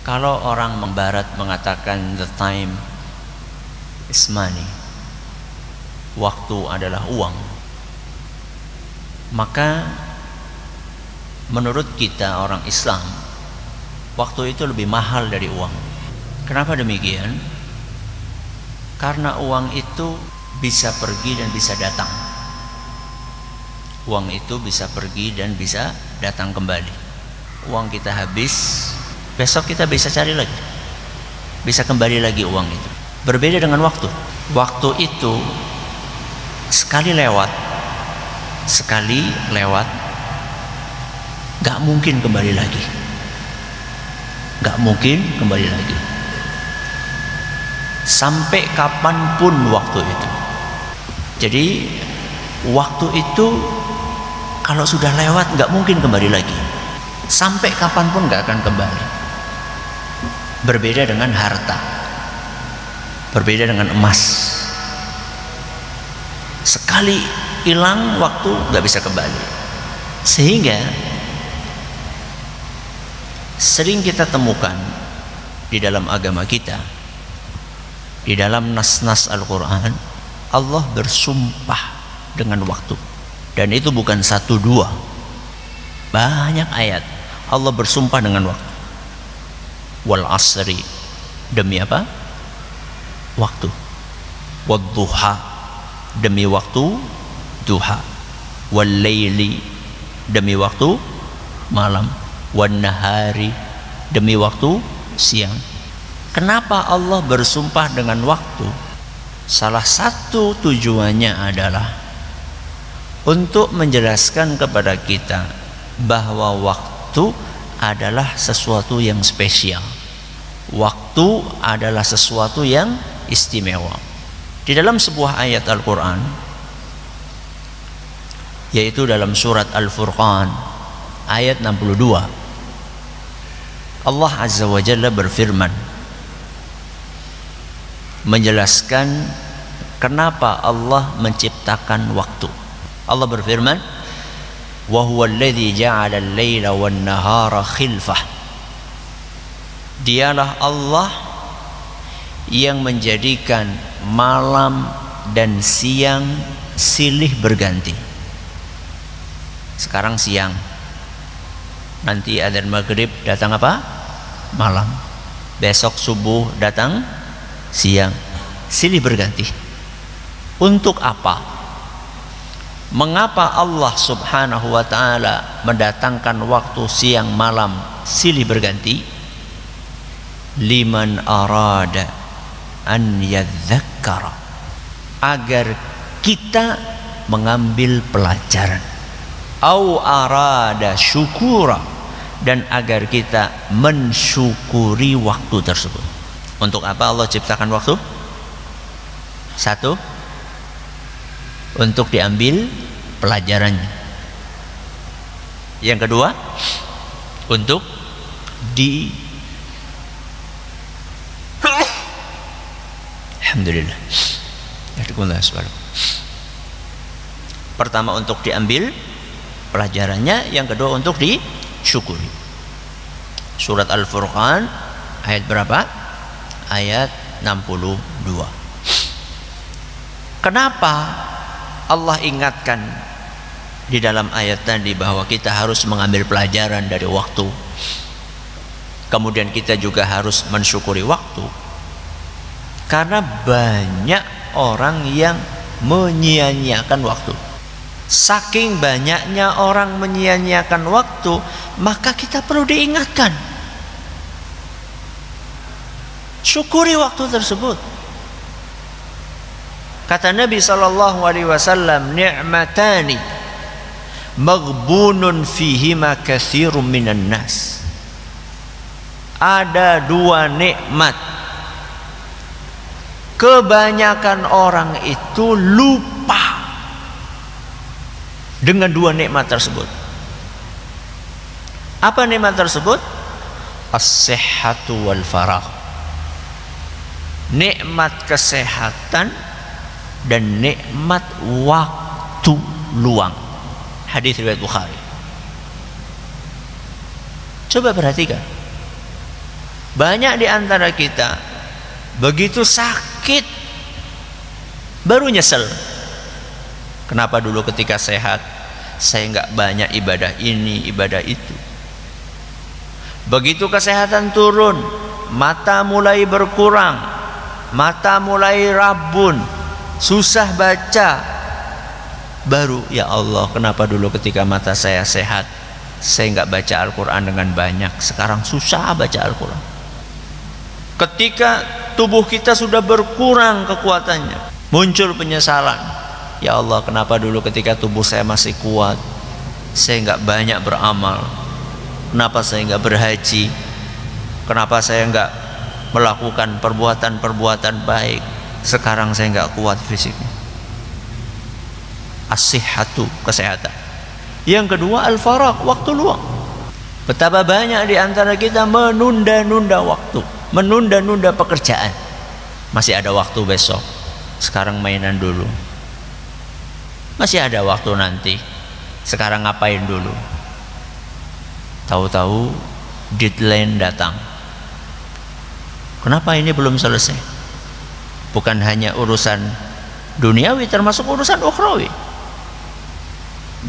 Kalau orang barat mengatakan the time is money, waktu adalah uang, maka menurut kita orang Islam, waktu itu lebih mahal dari uang. Kenapa demikian? Karena uang itu bisa pergi dan bisa datang. Uang itu bisa pergi dan bisa datang kembali. Uang kita habis, besok kita bisa cari lagi, bisa kembali lagi uang itu. Berbeda dengan waktu. Waktu itu sekali lewat, gak mungkin kembali lagi. Gak mungkin kembali lagi. Sampai kapanpun waktu itu. Jadi waktu itu kalau sudah lewat gak mungkin kembali lagi. Sampai kapanpun gak akan kembali. Berbeda dengan harta, berbeda dengan emas. Sekali hilang waktu gak bisa kembali. Sehingga sering kita temukan di dalam agama kita, di dalam nas-nas Al-Quran, Allah bersumpah dengan waktu. Dan itu bukan satu dua, banyak ayat Allah bersumpah dengan waktu. Wal asri, demi apa? Waktu. Wad duha, demi waktu duha. Wal laili, demi waktu malam. Wan nahari, demi waktu siang. Kenapa Allah bersumpah dengan waktu? Salah satu tujuannya adalah untuk menjelaskan kepada kita bahwa waktu adalah sesuatu yang spesial. Waktu adalah sesuatu yang istimewa. Di dalam sebuah ayat Al-Quran, yaitu dalam surat Al-Furqan ayat 62, Allah Azza wa Jalla berfirman menjelaskan kenapa Allah menciptakan waktu. Allah berfirman, wa huwa alladhi ja'ala al-laila wan-nahara khilfah. Dialah Allah yang menjadikan malam dan siang silih berganti. Sekarang siang, nanti adzan maghrib datang apa? Malam. Besok subuh datang siang, silih berganti. Untuk apa? Mengapa Allah subhanahu wa ta'ala mendatangkan waktu siang malam silih berganti? Liman arada an yadzakkara, agar kita mengambil pelajaran. Au arada syukura, dan agar kita mensyukuri waktu tersebut. Untuk apa Allah ciptakan waktu? Satu, untuk diambil pelajarannya. Yang kedua, untuk Alhamdulillah. Pertama untuk diambil pelajarannya, yang kedua untuk disyukuri. Surat Al-Furqan ayat berapa? Ayat 62. Kenapa Allah ingatkan di dalam ayat tadi bahwa kita harus mengambil pelajaran dari waktu, kemudian kita juga harus mensyukuri waktu? Karena banyak orang yang menyia-nyiakan waktu. Saking banyaknya orang menyia-nyiakan waktu, maka kita perlu diingatkan. Syukuri waktu tersebut. Kata Nabi SAW, ni'matani maghbunun fihima katsirun minan nas. Ada dua nikmat, kebanyakan orang itu lupa dengan dua nikmat tersebut. Apa nikmat tersebut? As-sihhatu wal faragh. Nikmat kesehatan dan nikmat waktu luang. Hadis riwayat Bukhari. Coba perhatikan. Banyak di antara kita begitu sakit baru nyesel. Kenapa dulu ketika sehat saya nggak banyak ibadah ini, ibadah itu. Begitu kesehatan turun, mata mulai berkurang, mata mulai rabun, susah baca, baru ya Allah, kenapa dulu ketika mata saya sehat saya nggak baca Al-Quran dengan banyak, sekarang susah baca Al-Quran. Ketika tubuh kita sudah berkurang kekuatannya, muncul penyesalan. Ya Allah, kenapa dulu ketika tubuh saya masih kuat saya nggak banyak beramal? Kenapa saya nggak berhaji? Kenapa saya nggak melakukan perbuatan-perbuatan baik? Sekarang saya nggak kuat fisiknya. As-sihhatu, kesehatan. Yang kedua al-faraq, waktu luang. Betapa banyak di antara kita menunda-nunda waktu, menunda-nunda pekerjaan. Masih ada waktu besok, sekarang mainan dulu. Masih ada waktu nanti, sekarang ngapain dulu. Tahu-tahu deadline datang. Kenapa ini belum selesai? Bukan hanya urusan duniawi, termasuk urusan ukhrawi.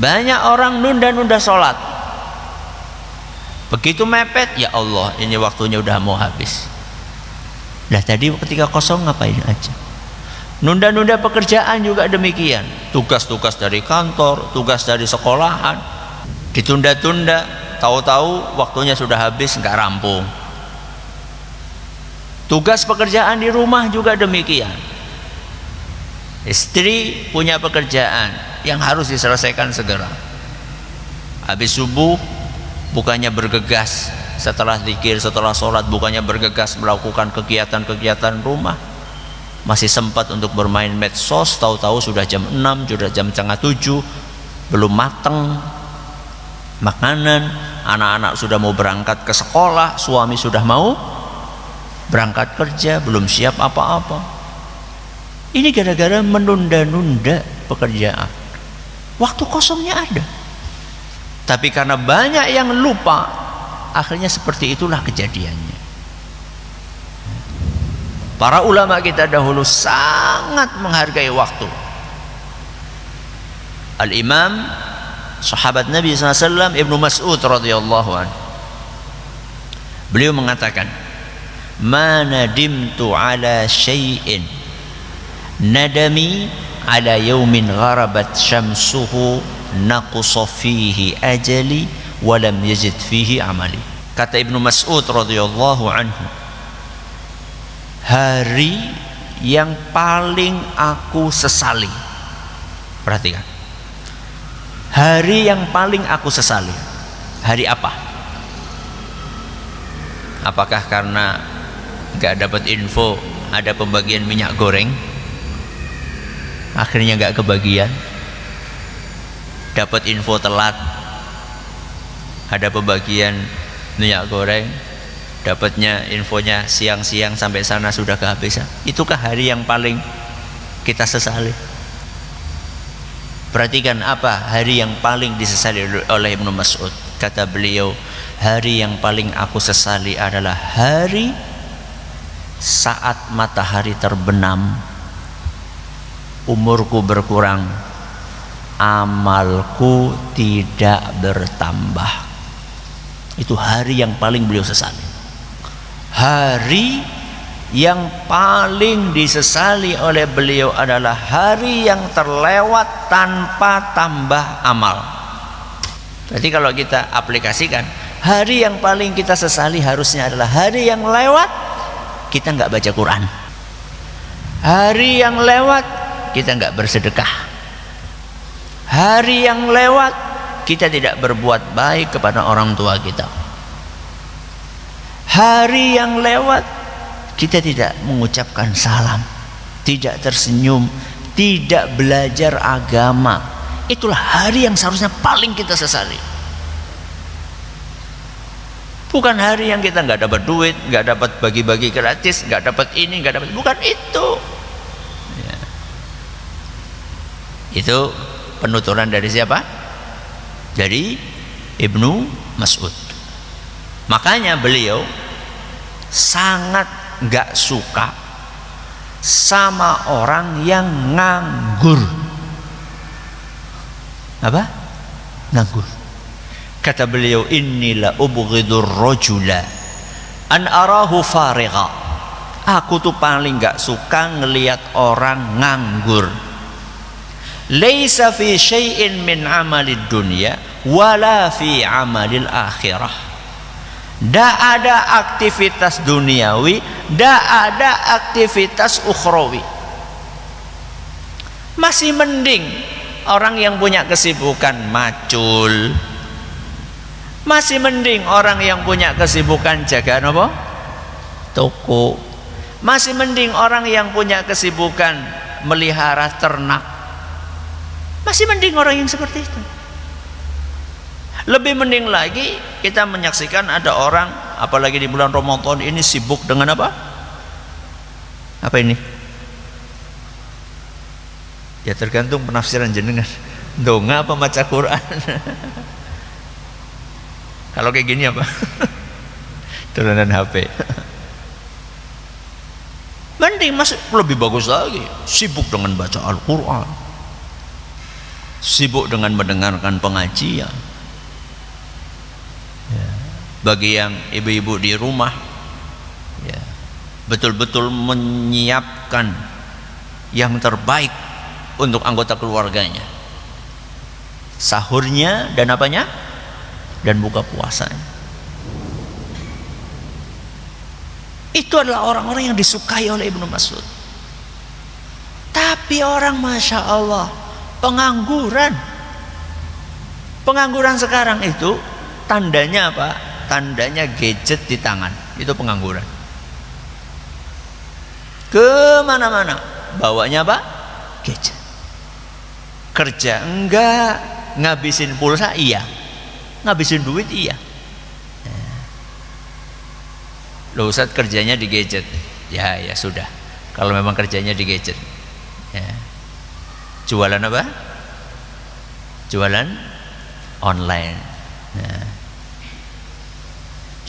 Banyak orang nunda-nunda sholat. Begitu mepet, ya Allah, ini waktunya udah mau habis. Nah tadi ketika kosong ngapain aja? Nunda-nunda pekerjaan juga demikian. Tugas-tugas dari kantor, tugas dari sekolahan ditunda-tunda, tahu-tahu waktunya sudah habis, nggak rampung. Tugas pekerjaan di rumah juga demikian. Istri punya pekerjaan yang harus diselesaikan segera. Habis subuh bukannya bergegas setelah zikir, setelah sholat, bukannya bergegas melakukan kegiatan-kegiatan rumah, masih sempat untuk bermain medsos. Tahu-tahu sudah jam 6, sudah jam setengah 7, belum mateng makanan, anak-anak sudah mau berangkat ke sekolah, suami sudah mau berangkat kerja, belum siap apa-apa. Ini gara-gara menunda-nunda pekerjaan. Waktu kosongnya ada, tapi karena banyak yang lupa, akhirnya seperti itulah kejadiannya. Para ulama kita dahulu sangat menghargai waktu. Al-Imam sahabat Nabi SAW Ibnu Mas'ud radhiyallahu anhu, beliau mengatakan, "Ma nadimtu ala syai'in nadami ala yaumin gharabat syamsuhu naqusa fihi ajali wa lam yazid fihi amali." Kata Ibnu Mas'ud radhiyallahu anhu, hari yang paling aku sesali, perhatikan, hari yang paling aku sesali, hari apa? Apakah karena gak dapat info ada pembagian minyak goreng, akhirnya gak kebagian? Dapat info telat, ada pembagian minyak goreng, dapatnya infonya siang-siang, sampai sana sudah kehabisan. Itukah hari yang paling kita sesali? Perhatikan apa hari yang paling disesali oleh Ibnu Mas'ud. Kata beliau, hari yang paling aku sesali adalah hari saat matahari terbenam, umurku berkurang, amalku tidak bertambah. Itu hari yang paling beliau sesali. Hari yang paling disesali oleh beliau adalah hari yang terlewat tanpa tambah amal. Jadi kalau kita aplikasikan, hari yang paling kita sesali harusnya adalah hari yang lewat kita nggak baca Quran, hari yang lewat kita nggak bersedekah, hari yang lewat kita tidak berbuat baik kepada orang tua kita, hari yang lewat kita tidak mengucapkan salam, tidak tersenyum, tidak belajar agama. Itulah hari yang seharusnya paling kita sesali. Bukan hari yang kita nggak dapat duit, nggak dapat bagi-bagi gratis, nggak dapat ini, nggak dapat, bukan itu ya. Itu penuturan dari siapa? Dari Ibnu Mas'ud. Makanya beliau sangat nggak suka sama orang yang nganggur. Apa? Nganggur. Kata beliau, innila ubghidur rajula an arahu farigha. Aku tuh paling nggak suka ngelihat orang nganggur. Laisa fi syai'in min amalid dunya wala fi amalil akhirah. Tidak ada aktivitas duniawi, tidak ada aktivitas ukhrawi. Masih mending orang yang punya kesibukan macul, masih mending orang yang punya kesibukan jaga apa? Toko. Masih mending orang yang punya kesibukan melihara ternak. Masih mending orang yang seperti itu. Lebih mending lagi kita menyaksikan ada orang, apalagi di bulan Ramadan ini, sibuk dengan apa? Apa ini? Ya tergantung penafsiran jenengan. Donga apa baca Quran? Kalau kayak gini apa? Turunan HP. Mending masih lebih bagus lagi, sibuk dengan baca Al-Quran, sibuk dengan mendengarkan pengajian. Ya. Bagi yang ibu-ibu di rumah, ya, betul-betul menyiapkan yang terbaik untuk anggota keluarganya, sahurnya dan apanya, dan buka puasanya. Itu adalah orang-orang yang disukai oleh Ibnu Mas'ud. Tapi orang Masya Allah pengangguran. Pengangguran sekarang itu tandanya apa? Tandanya gadget di tangan. Itu pengangguran. Kemana-mana bawanya apa? Gadget. Kerja enggak, ngabisin pulsa iya, ngabisin duit iya. Loh Ustaz, kerjanya di gadget. Ya sudah, kalau memang kerjanya di gadget, ya. Jualan apa? Jualan online. Nah.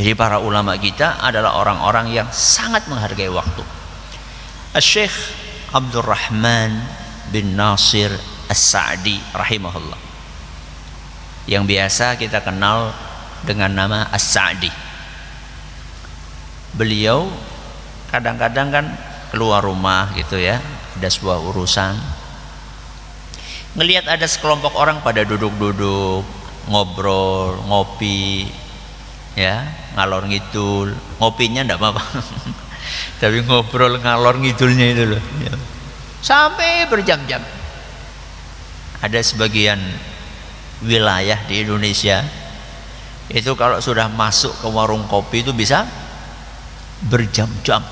Jadi para ulama kita adalah orang-orang yang sangat menghargai waktu. Syekh Abdurrahman bin Nasir As-Sa'di rahimahullah, yang biasa kita kenal dengan nama As-Sa'di. Beliau kadang-kadang kan keluar rumah gitu ya, ada sebuah urusan, ngelihat ada sekelompok orang pada duduk-duduk ngobrol, ngopi, ya, ngalor ngidul. Ngopinya enggak apa-apa tapi ngobrol ngalor ngidulnya itu loh, ya. Sampai berjam-jam. Ada sebagian wilayah di Indonesia itu kalau sudah masuk ke warung kopi itu bisa berjam-jam.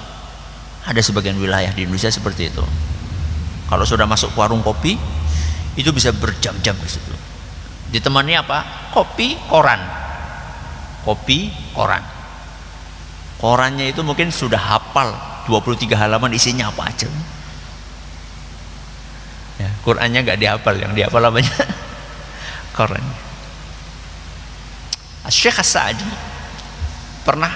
Ada sebagian wilayah di Indonesia seperti itu. Kalau sudah masuk ke warung kopi itu bisa berjam-jam di situ. Ditemani apa? Kopi, koran. Kopi, koran. Korannya itu mungkin sudah hafal 23 halaman isinya apa aja. Ya, Qurannya nggak dihafal, yang dihafal apanya? Korannya. Syekh As-Sa'di pernah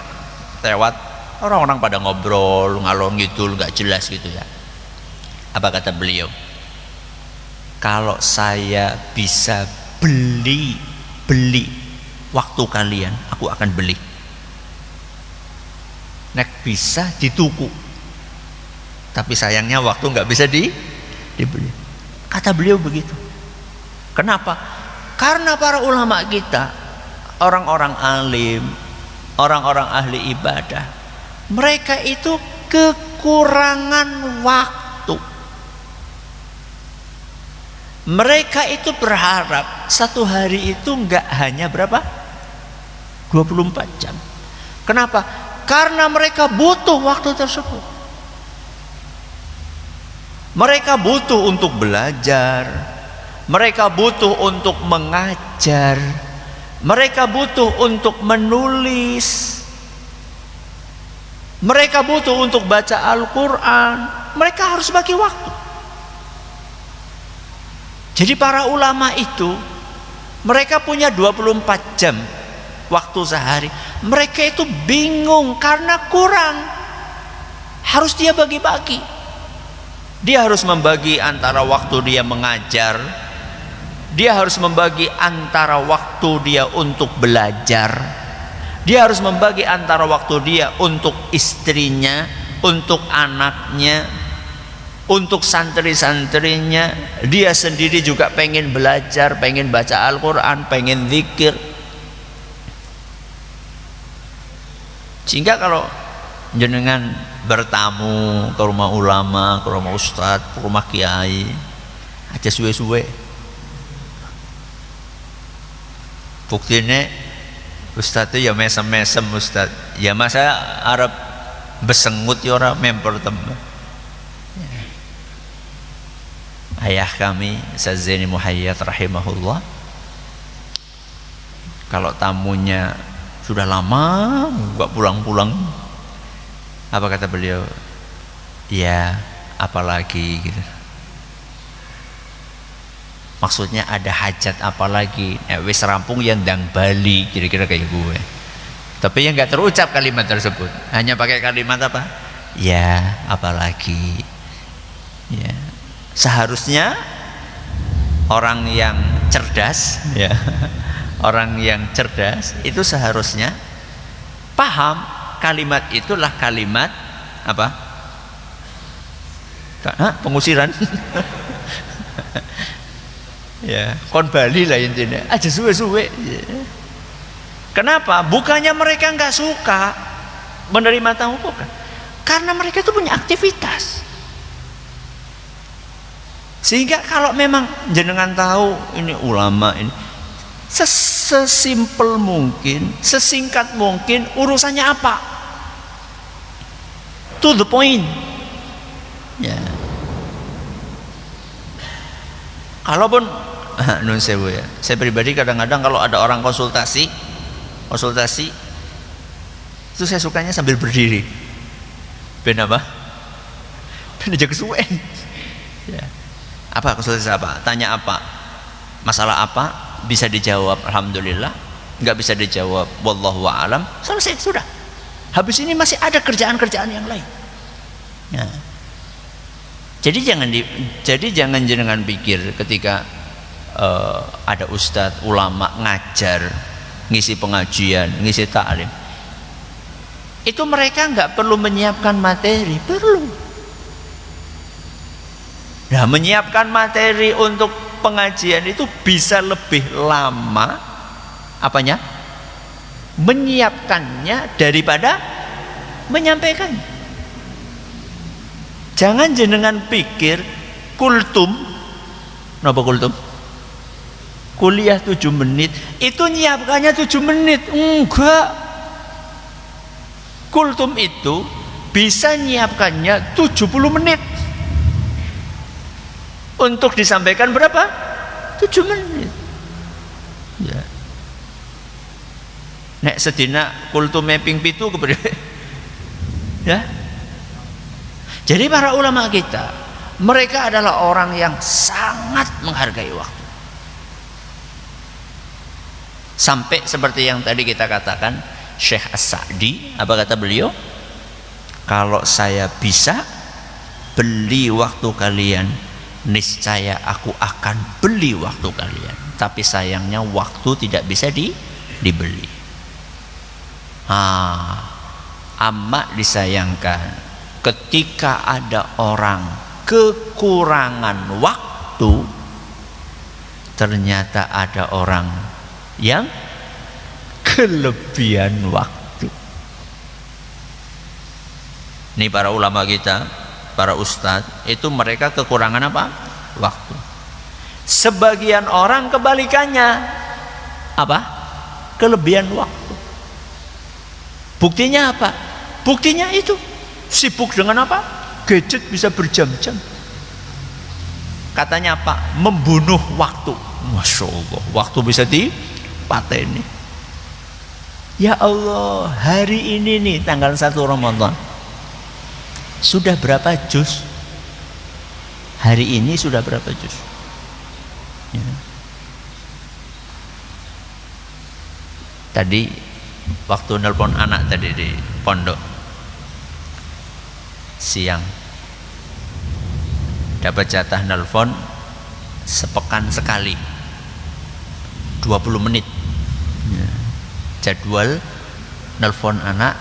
lewat, orang-orang pada ngobrol ngalor ngidul nggak jelas gitu ya. Apa kata beliau? Kalau saya bisa beli waktu kalian, aku akan beli. Nek bisa dituku, tapi sayangnya waktu nggak bisa dibeli. Kata beliau begitu. Kenapa? Karena para ulama kita, orang-orang alim, orang-orang ahli ibadah, mereka itu kekurangan waktu. Mereka itu berharap satu hari itu enggak hanya berapa? 24 jam. Kenapa? Karena mereka butuh waktu tersebut. Mereka butuh untuk belajar, mereka butuh untuk mengajar, mereka butuh untuk menulis, mereka butuh untuk baca Al-Quran. Mereka harus bagi waktu. Jadi para ulama itu mereka punya 24 jam waktu sehari, Mereka itu bingung karena kurang. Harus dia bagi-bagi. Dia harus membagi antara waktu dia mengajar, dia harus membagi antara waktu dia untuk belajar, dia harus membagi antara waktu dia untuk istrinya, untuk anaknya, untuk santri-santrinya. Dia sendiri juga pengen belajar, pengen baca Al-Quran, pengen zikir. Sehingga kalau jenengan bertamu ke rumah ulama, ke rumah ustadz, ke rumah kiai, aja suwe-suwe. Buktinya ustadz itu ya mesem-mesem ustadz. Ya masa Arab besengut ya orang member temen. Ayah kami Ustaz Zaini Muhayyad rahimahullah, kalau tamunya sudah lama nggak pulang-pulang, apa kata beliau? Ya apalagi gitu. Maksudnya ada hajat apalagi? Wis rampung yang ndang bali, kira-kira kayak gue. Tapi yang nggak terucap kalimat tersebut, hanya pakai kalimat apa? Ya apalagi. Ya. Seharusnya orang yang cerdas, ya, orang yang cerdas itu seharusnya paham kalimat itulah kalimat apa? Pengusiran. Ya, kon bali lah intinya. Aja suwe-suwe. Ya. Kenapa? Bukannya mereka nggak suka menerima tamu, bukan? Karena mereka itu punya aktivitas. Sehingga kalau memang jenengan tahu ini ulama ini, sesimpel mungkin, sesingkat mungkin urusannya apa? To the point. Ya. Kalaupun nun sewu ya. Saya pribadi kadang-kadang kalau ada orang konsultasi itu saya sukanya sambil berdiri. Ben apa? Ben aja kesuwen. Ya. Apa konsultasi apa? Tanya apa? Masalah apa? Bisa dijawab alhamdulillah, nggak bisa dijawab wallahu a'lam, selesai sudah. Habis ini masih ada kerjaan-kerjaan yang lain. Ya. Jadi jangan jenengan pikir ketika ada ustadz ulama ngajar, ngisi pengajian, ngisi ta'lim, itu mereka nggak perlu menyiapkan materi, perlu. Nah, menyiapkan materi untuk pengajian itu bisa lebih lama apanya? Menyiapkannya daripada menyampaikannya. Jangan jenengan pikir kultum, napa kultum? Kuliah 7 menit, itu nyiapkannya 7 menit. Enggak. Kultum itu bisa nyiapkannya 70 menit. Untuk disampaikan berapa? 7 menit. Ya. Nek sedina kultum mapping pitu kepada. Ya. Jadi para ulama kita, mereka adalah orang yang sangat menghargai waktu. Sampai seperti yang tadi kita katakan, Syekh As-Sa'di, apa kata beliau? Kalau saya bisa beli waktu kalian, niscaya aku akan beli waktu kalian. Tapi sayangnya waktu tidak bisa dibeli. Amat disayangkan ketika ada orang kekurangan waktu, ternyata ada orang yang kelebihan waktu. Ini para ulama kita, para ustadz, itu mereka kekurangan apa? Waktu. Sebagian orang kebalikannya, apa? Kelebihan waktu. Buktinya apa? Buktinya itu sibuk dengan apa? Gadget bisa berjam-jam. Katanya apa? Membunuh waktu. Masya Allah, waktu bisa dipateni. Ya Allah, hari ini nih tanggal 1 Ramadan, sudah berapa juz? Hari ini sudah berapa juz? Ya. Tadi waktu nelpon anak tadi di pondok siang, dapat jatah nelpon sepekan sekali 20 menit ya. Jadwal nelpon anak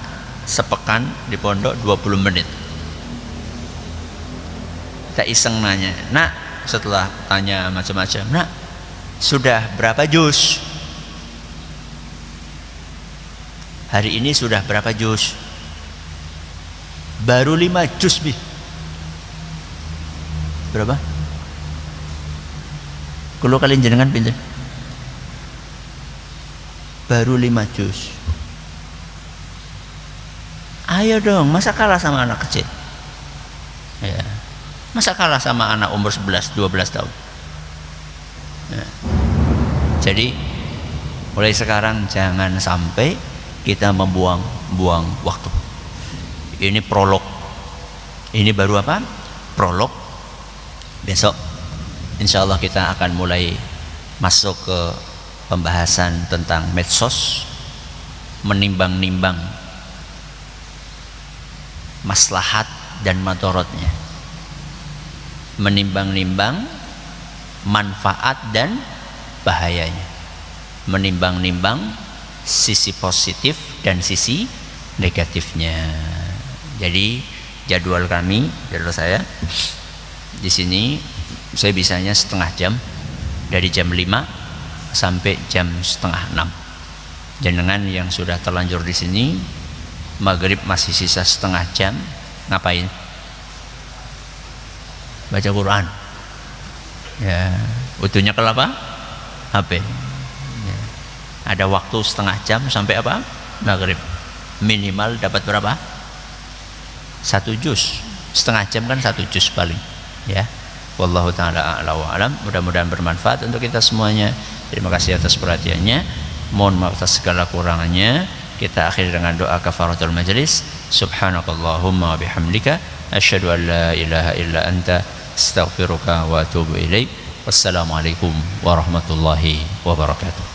sepekan di pondok 20 menit. Kita iseng nanya, nak, setelah tanya macam-macam, nak, sudah berapa juz? Hari ini sudah berapa juz? Baru 5 juz, Bi. Berapa? Kalau kalian jenengan pinter? Baru 5 juz. Ayo dong, masa kalah sama anak kecil? Ya. Masa kalah sama anak umur 11, 12 tahun? Ya. Jadi mulai sekarang jangan sampai kita membuang-buang waktu. Ini prolog. Ini baru apa? Prolog. Besok insya Allah kita akan mulai masuk ke pembahasan tentang medsos, menimbang-nimbang maslahat dan madorotnya, menimbang-nimbang manfaat dan bahayanya, menimbang-nimbang sisi positif dan sisi negatifnya. Jadi jadwal saya di sini, saya bisanya setengah jam, dari jam 5 sampai jam setengah 6. Jenengan yang sudah terlanjur di sini, maghrib masih sisa setengah jam, ngapain? Baca Quran. Ya, butuhnya kalau apa? HP. Ya. Ada waktu setengah jam sampai apa? Maghrib. Minimal dapat berapa? 1 juz. Setengah jam kan 1 juz paling. Ya. Wallahu ta'ala a'la wa alam. Mudah-mudahan bermanfaat untuk kita semuanya. Terima kasih atas perhatiannya. Mohon maaf atas segala kurangannya. Kita akhiri dengan doa kafaratul majlis. Subhanakallahumma bihamdika asyhadu an la ilaha illa anta astaghfiruka wa atubu ilaik. Wassalamualaikum warahmatullahi wabarakatuh.